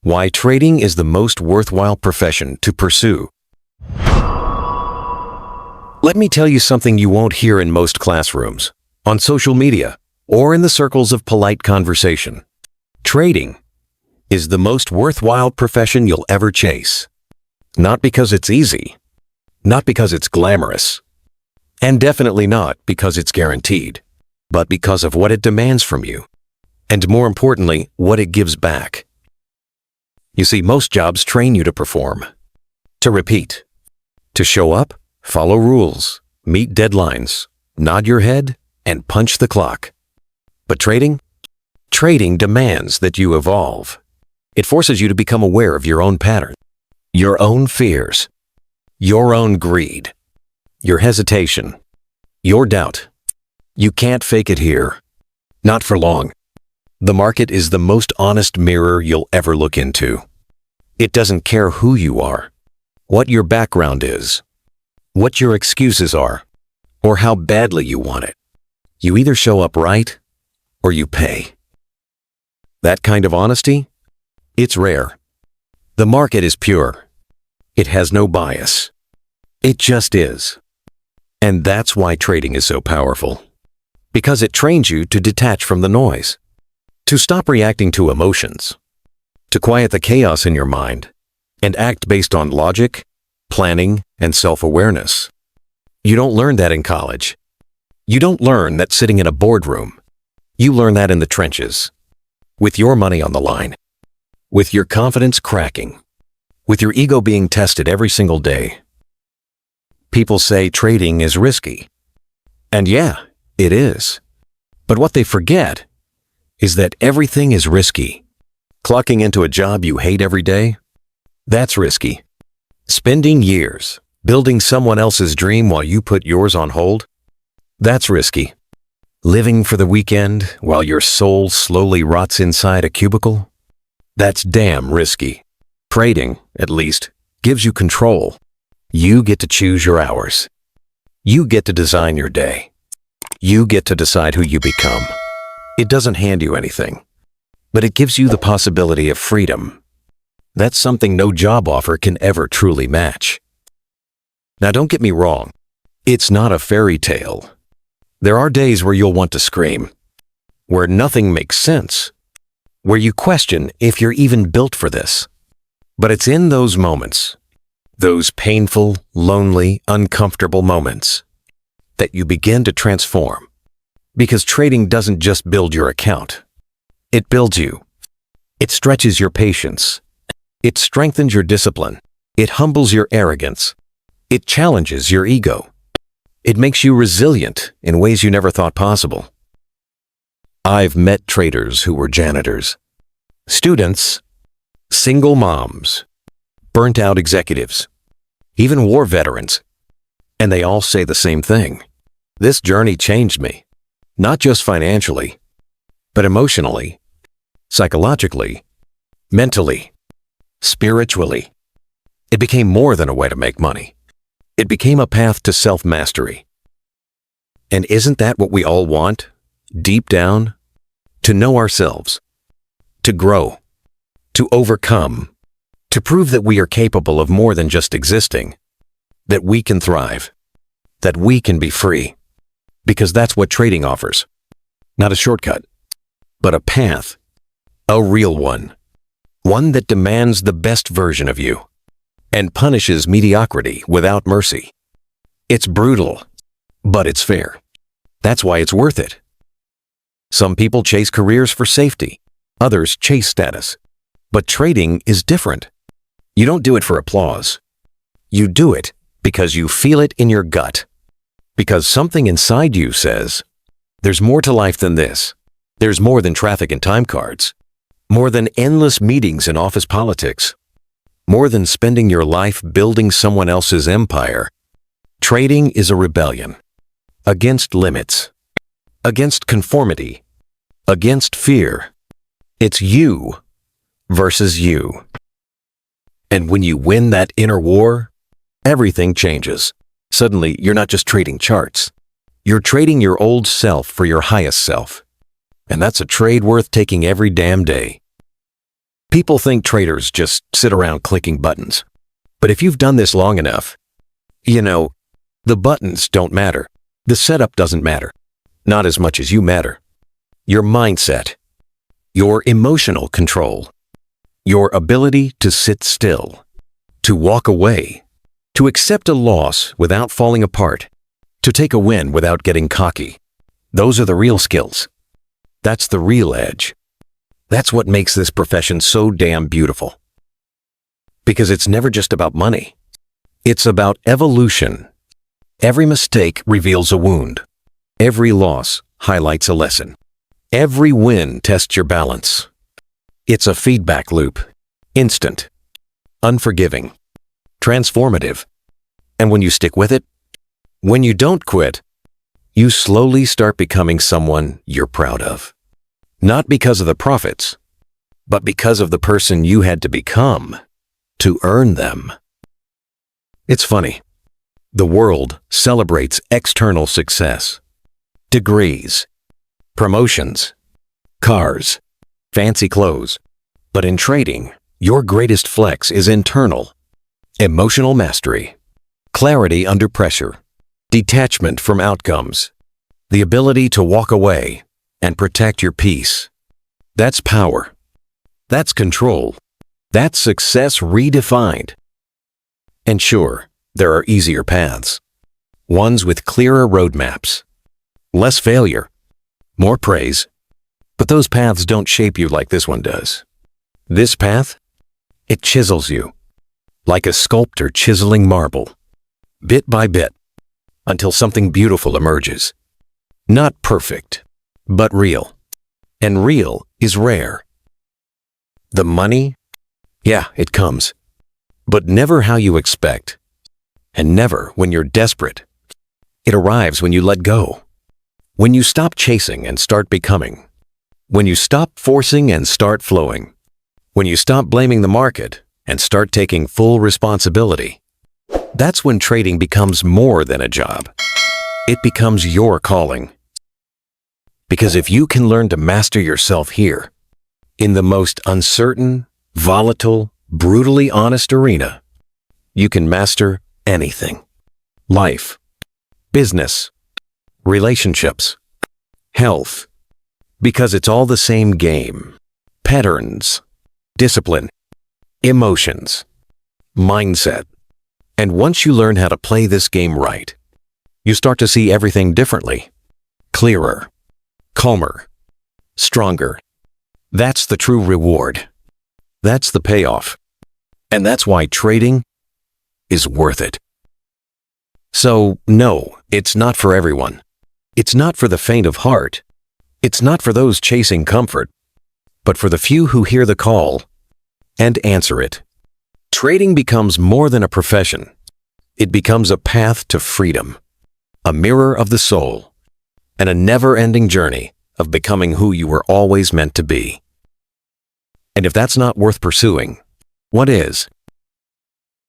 Why trading is the most worthwhile profession to pursue. Let me tell you something you won't hear in most classrooms, on social media, or in the circles of polite conversation. Trading is the most worthwhile profession you'll ever chase. Not because it's easy, not because it's glamorous, and definitely not because it's guaranteed, but because of what it demands from you, and more importantly, what it gives back. You see, most jobs train you to perform, to repeat, to show up, follow rules, meet deadlines, nod your head, and punch the clock. But trading? Trading demands that you evolve. It forces you to become aware of your own patterns, your own fears, your own greed, your hesitation, your doubt. You can't fake it here. Not for long. The market is the most honest mirror you'll ever look into. It doesn't care who you are, what your background is, what your excuses are, or how badly you want it. You either show up right, or you pay. That kind of honesty? It's rare. The market is pure. It has no bias. It just is. And that's why trading is so powerful. Because it trains you to detach from the noise, to stop reacting to emotions, to quiet the chaos in your mind, and act based on logic, planning, and self-awareness. You don't learn that in college. You don't learn that sitting in a boardroom. You learn that in the trenches, with your money on the line, with your confidence cracking, with your ego being tested every single day. People say trading is risky. And yeah, it is. But what they forget is that everything is risky. Clocking into a job you hate every day? That's risky. Spending years building someone else's dream while you put yours on hold? That's risky. Living for the weekend while your soul slowly rots inside a cubicle? That's damn risky. Trading, at least, gives you control. You get to choose your hours. You get to design your day. You get to decide who you become. It doesn't hand you anything, but it gives you the possibility of freedom. That's something no job offer can ever truly match. Now, don't get me wrong. It's not a fairy tale. There are days where you'll want to scream, where nothing makes sense, where you question if you're even built for this. But it's in those moments, those painful, lonely, uncomfortable moments, that you begin to transform. Because trading doesn't just build your account. It builds you. It stretches your patience. It strengthens your discipline. It humbles your arrogance. It challenges your ego. It makes you resilient in ways you never thought possible. I've met traders who were janitors, students, single moms, burnt-out executives, even war veterans, and they all say the same thing. This journey changed me, not just financially, but emotionally, psychologically, mentally, spiritually. It became more than a way to make money. It became a path to self-mastery. And isn't that what we all want, deep down? To know ourselves, to grow, to overcome, to prove that we are capable of more than just existing, that we can thrive, that we can be free. Because that's what trading offers. Not a shortcut, but a path, a real one. One that demands the best version of you and punishes mediocrity without mercy. It's brutal, but it's fair. That's why it's worth it. Some people chase careers for safety. Others chase status. But trading is different. You don't do it for applause. You do it because you feel it in your gut. Because something inside you says, there's more to life than this. There's more than traffic and time cards. More than endless meetings and office politics. More than spending your life building someone else's empire. Trading is a rebellion. Against limits. Against conformity. Against fear. It's you versus you. And when you win that inner war, everything changes. Suddenly, you're not just trading charts. You're trading your old self for your highest self. And that's a trade worth taking every damn day. People think traders just sit around clicking buttons. But if you've done this long enough, the buttons don't matter. The setup doesn't matter. Not as much as you matter. Your mindset, your emotional control, your ability to sit still, to walk away, to accept a loss without falling apart, to take a win without getting cocky. Those are the real skills. That's the real edge. That's what makes this profession so damn beautiful. Because it's never just about money. It's about evolution. Every mistake reveals a wound. Every loss highlights a lesson. Every win tests your balance. It's a feedback loop. Instant, unforgiving, transformative. And when you stick with it, when you don't quit, you slowly start becoming someone you're proud of. Not because of the profits, but because of the person you had to become to earn them. It's funny. The world celebrates external success. Degrees, promotions, cars, fancy clothes. But in trading, your greatest flex is internal. Emotional mastery, clarity under pressure, detachment from outcomes, the ability to walk away and protect your peace. That's power. That's control. That's success redefined. And sure, there are easier paths. Ones with clearer roadmaps. Less failure. More praise. But those paths don't shape you like this one does. This path, it chisels you. Like a sculptor chiseling marble. Bit by bit. Until something beautiful emerges. Not perfect, but real. And real is rare. The money? Yeah, it comes. But never how you expect. And never when you're desperate. It arrives when you let go. When you stop chasing and start becoming. When you stop forcing and start flowing. When you stop blaming the market and start taking full responsibility. That's when trading becomes more than a job. It becomes your calling. Because if you can learn to master yourself here, in the most uncertain, volatile, brutally honest arena, you can master anything. Life, business, relationships, health. Because it's all the same game. Patterns, discipline, emotions, mindset. And once you learn how to play this game right, you start to see everything differently. Clearer, calmer, stronger. That's the true reward. That's the payoff. And that's why trading is worth it. So, no, it's not for everyone. It's not for the faint of heart. It's not for those chasing comfort. But for the few who hear the call and answer it. Trading becomes more than a profession. It becomes a path to freedom, a mirror of the soul, and a never-ending journey of becoming who you were always meant to be. And if that's not worth pursuing, what is?